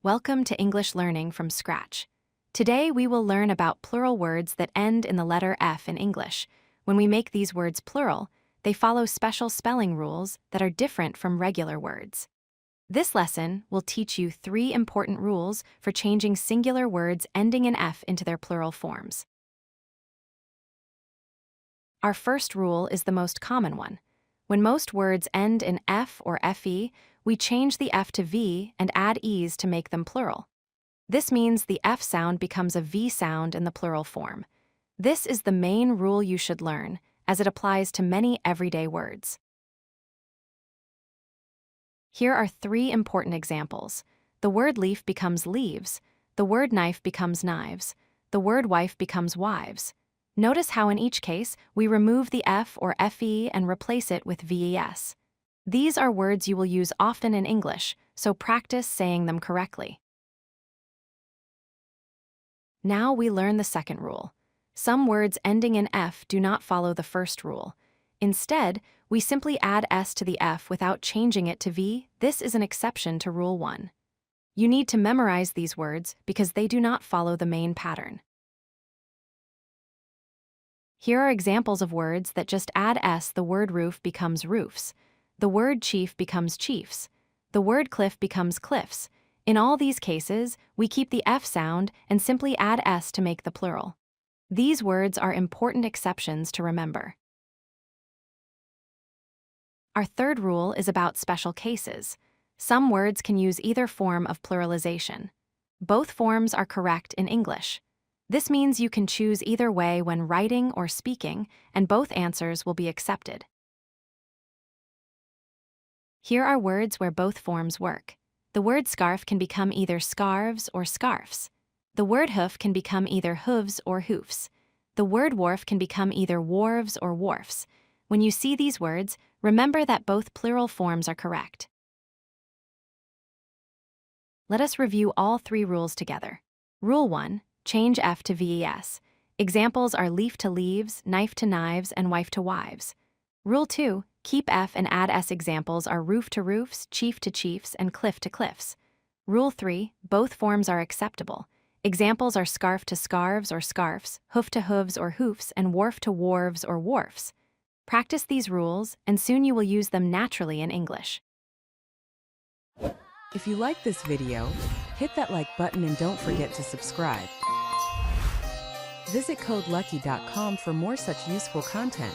Welcome to English Learning from Scratch. Today we will learn about plural words that end in the letter F in English. When we make these words plural, they follow special spelling rules that are different from regular words. This lesson will teach you 3 important rules for changing singular words ending in F into their plural forms. Our first rule is the most common one. When most words end in F or FE, we change the F to V and add E's to make them plural. This means the F sound becomes a V sound in the plural form. This is the main rule you should learn, as it applies to many everyday words. Here are 3 important examples. The word leaf becomes leaves. The word knife becomes knives. The word wife becomes wives. Notice how in each case, we remove the F or FE and replace it with VES. These are words you will use often in English, so practice saying them correctly. Now we learn the second rule. Some words ending in F do not follow the first rule. Instead, we simply add S to the F without changing it to V. This is an exception to Rule 1. You need to memorize these words because they do not follow the main pattern. Here are examples of words that just add S. The word roof becomes roofs. The word chief becomes chiefs. The word cliff becomes cliffs. In all these cases, we keep the F sound and simply add S to make the plural. These words are important exceptions to remember. Our third rule is about special cases. Some words can use either form of pluralization. Both forms are correct in English. This means you can choose either way when writing or speaking, and both answers will be accepted. Here are words where both forms work. The word scarf can become either scarves or scarfs. The word hoof can become either hooves or hoofs. The word wharf can become either wharves or wharfs. When you see these words, remember that both plural forms are correct. Let us review all 3 rules together. Rule 1. Change F to VES. Examples are leaf to leaves, knife to knives, and wife to wives. Rule 2. Keep F and add S. Examples are roof to roofs, chief to chiefs, and cliff to cliffs. Rule 3. Both forms are acceptable. Examples are scarf to scarves or scarfs, hoof to hooves or hoofs, and wharf to wharves or wharfs. Practice these rules, and soon you will use them naturally in English. If you like this video, hit that like button and don't forget to subscribe. Visit codelucky.com for more such useful content.